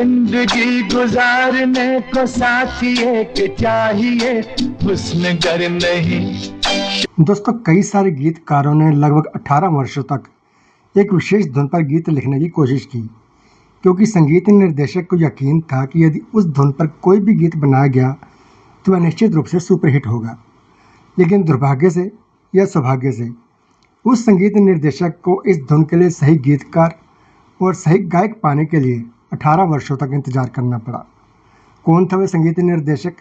जिंदगी गुजारने को साथी एक चाहिए, हुस्न गर नहीं। दोस्तों, कई सारे गीतकारों ने लगभग 18 वर्षों तक एक विशेष धुन पर गीत लिखने की कोशिश की, क्योंकि संगीत निर्देशक को यकीन था कि यदि उस धुन पर कोई भी गीत बनाया गया तो वह निश्चित रूप से सुपरहिट होगा। लेकिन दुर्भाग्य से या सौभाग्य से उस संगीत निर्देशक को इस धुन के लिए सही गीतकार और सही गायक पाने के लिए 18 वर्षों तक इंतजार करना पड़ा। कौन था वह संगीत निर्देशक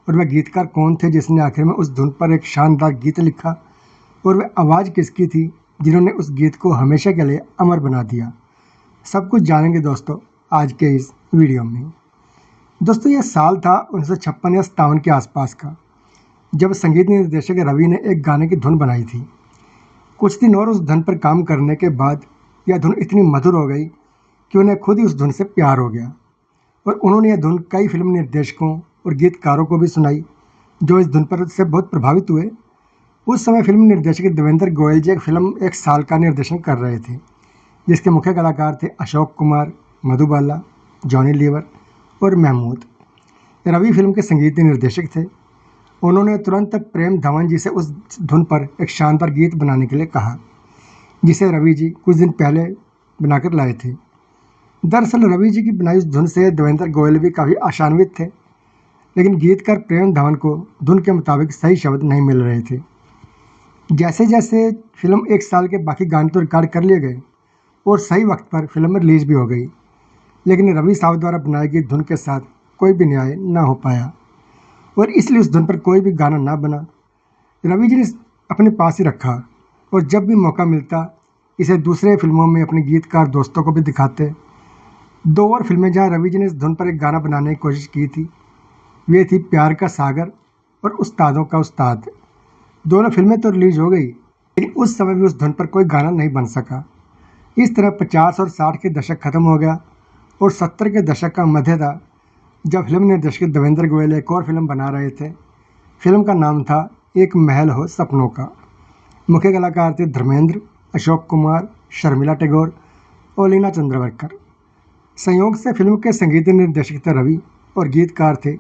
और वह गीतकार कौन थे जिसने आखिर में उस धुन पर एक शानदार गीत लिखा, और वह आवाज़ किसकी थी जिन्होंने उस गीत को हमेशा के लिए अमर बना दिया? सब कुछ जानेंगे दोस्तों आज के इस वीडियो में। दोस्तों, यह साल था 1956 या 57 के आसपास का, जब संगीत निर्देशक रवि ने एक गाने की धुन बनाई थी। कुछ दिन और उस धुन पर काम करने के बाद यह धुन इतनी मधुर हो गई कि उन्हें खुद ही उस धुन से प्यार हो गया, और उन्होंने यह धुन कई फिल्म निर्देशकों और गीतकारों को भी सुनाई, जो इस धुन पर से बहुत प्रभावित हुए। उस समय फिल्म निर्देशक देवेंद्र गोयल जी एक फिल्म एक साल का निर्देशन कर रहे थे, जिसके मुख्य कलाकार थे अशोक कुमार, मधुबाला, जॉनी लीवर और महमूद। रवि फिल्म के संगीत निर्देशक थे। उन्होंने तुरंत प्रेम धवन जी से उस धुन पर एक शानदार गीत बनाने के लिए कहा, जिसे रवि जी कुछ दिन पहले बनाकर लाए थे। दरअसल रवि जी की बनाई उस धुन से देवेंद्र गोयल भी काफ़ी आशान्वित थे, लेकिन गीतकार प्रेम धवन को धुन के मुताबिक सही शब्द नहीं मिल रहे थे। जैसे जैसे फिल्म एक साल के बाकी गाने तो रिकॉर्ड कर लिए गए और सही वक्त पर फिल्म में रिलीज भी हो गई, लेकिन रवि साहब द्वारा बनाई गई धुन के साथ कोई भी न्याय ना हो पाया, और इसलिए उस धुन पर कोई भी गाना ना बना। रवि जी ने अपने पास ही रखा, और जब भी मौका मिलता इसे दूसरे फिल्मों में अपने गीतकार दोस्तों को भी दिखाते। 2 और फिल्में जहां रवि जी ने इस धुन पर एक गाना बनाने की कोशिश की थी, वे थी प्यार का सागर और उस्तादों का उस्ताद। दोनों फिल्में तो रिलीज हो गई, लेकिन उस समय भी उस धुन पर कोई गाना नहीं बन सका। इस तरह 50 और 60 के दशक खत्म हो गया और 70 के दशक का मध्य था, जब फिल्म निर्देशक देवेंद्र गोयल एक और फिल्म बना रहे थे। फिल्म का नाम था एक महल हो सपनों का। मुख्य कलाकार थे धर्मेंद्र, अशोक कुमार, शर्मिला टैगोर और लीना चंद्रवरकर। संयोग से फिल्म के संगीत निर्देशक थे रवि और गीतकार थे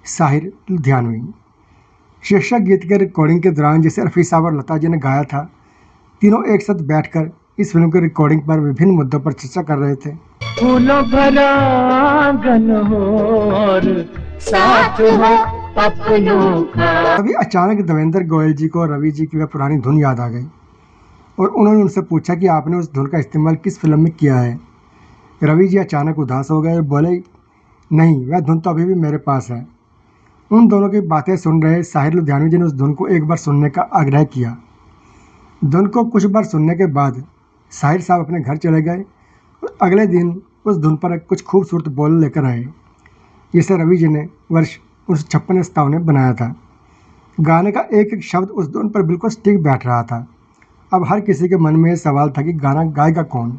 साहिर लुधियानवी। शीर्षक गीत के रिकॉर्डिंग के दौरान, जिसे रफ़ी साहब और लता जी ने गाया था, तीनों एक साथ बैठकर इस फिल्म की रिकॉर्डिंग पर विभिन्न मुद्दों पर चर्चा कर रहे थे। फूलों भरा आंगन हो और साथ हो अपनों का। तभी अचानक देवेंद्र गोयल जी को रवि जी की वह पुरानी धुन याद आ गई, और उन्होंने उनसे पूछा कि आपने उस धुन का इस्तेमाल किस फिल्म में किया है। रवि जी अचानक उदास हो गए और बोले, नहीं, वह धुन तो अभी भी मेरे पास है। उन दोनों की बातें सुन रहे साहिर लुधियानवी जी ने उस धुन को एक बार सुनने का आग्रह किया। धुन को कुछ बार सुनने के बाद साहिर साहब अपने घर चले गए और अगले दिन उस धुन पर कुछ खूबसूरत बोल लेकर आए, जिसे रवि जी ने वर्ष 1956 में बनाया था। गाने का एक एक शब्द उस धुन पर बिल्कुल स्टिक बैठ रहा था। अब हर किसी के मन में ये सवाल था कि गाना गाएगा कौन।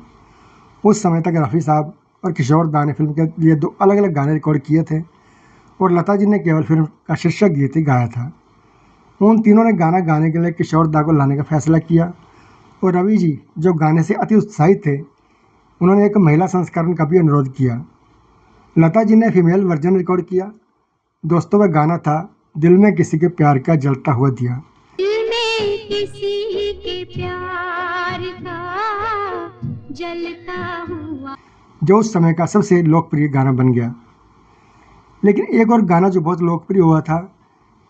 उस समय तक रफ़ी साहब और किशोर दा ने फिल्म के लिए 2 अलग अलग गाने रिकॉर्ड किए थे, और लता जी ने केवल फिल्म का शीर्षक गीत ही गाया था। उन तीनों ने गाना गाने के लिए किशोर दा को लाने का फैसला किया, और रवि जी, जो गाने से अति उत्साहित थे, उन्होंने एक महिला संस्करण का भी अनुरोध किया। लता जी ने फीमेल वर्जन रिकॉर्ड किया। दोस्तों, वह गाना था दिल में किसी के प्यार का जलता हुआ दिया। दिल में किसी के प्यार का जलता हुआ, जो उस समय का सबसे लोकप्रिय गाना बन गया। लेकिन एक और गाना जो बहुत लोकप्रिय हुआ था,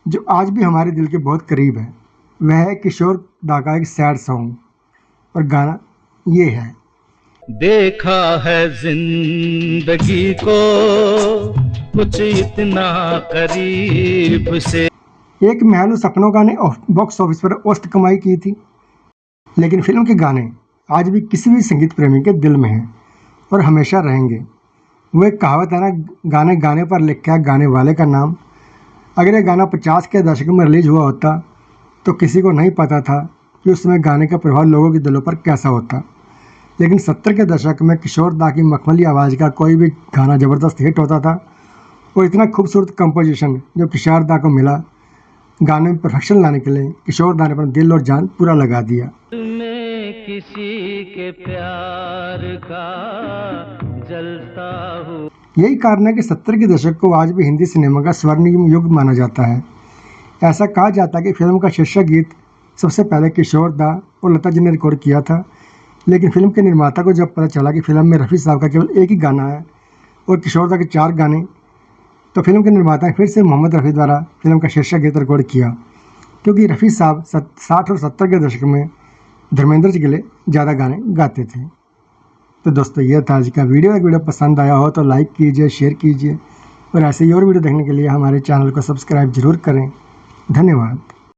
जो आज भी हमारे दिल के बहुत करीब है, वह है किशोर दा का एक सैड सॉन्ग, और गाना ये है। देखा है जिंदगी को कुछ इतना करीब से। एक महल सपनों का ने बॉक्स ऑफिस पर औसत कमाई की थी, लेकिन फिल्म के गाने आज भी किसी भी संगीत प्रेमी के दिल में हैं और हमेशा रहेंगे। वो एक कहावत है ना, गाने गाने पर लिखा है गाने वाले का नाम। अगर ये गाना 50 के दशक में रिलीज हुआ होता तो किसी को नहीं पता था कि उस समय गाने का प्रभाव लोगों के दिलों पर कैसा होता। लेकिन 70 के दशक में किशोर दा की मखमली आवाज़ का कोई भी गाना ज़बरदस्त हिट होता था, और इतना खूबसूरत कंपोजिशन जो किशोर दा को मिला, गाने में परफेक्शन लाने के लिए किशोर दा ने अपना दिल और जान पूरा लगा दिया। किसी के प्यार का जलता हुआ। यही कारण है कि 70 के दशक को आज भी हिंदी सिनेमा का स्वर्णिम युग माना जाता है। ऐसा कहा जाता है कि फिल्म का शीर्षक गीत सबसे पहले किशोर दा और लता जी ने रिकॉर्ड किया था, लेकिन फिल्म के निर्माता को जब पता चला कि फिल्म में रफ़ी साहब का केवल एक ही गाना है और किशोर दा के 4 गाने, तो फिल्म के निर्माता ने फिर से मोहम्मद रफ़ी द्वारा फिल्म का शीर्षक गीत रिकॉर्ड किया, क्योंकि रफ़ी साहब 60 और 70 के दशक में धर्मेंद्र जी के लिए ज़्यादा गाने गाते थे। तो दोस्तों, यह था आज का वीडियो। अगर वीडियो पसंद आया हो तो लाइक कीजिए, शेयर कीजिए और ऐसे ही और वीडियो देखने के लिए हमारे चैनल को सब्सक्राइब जरूर करें। धन्यवाद।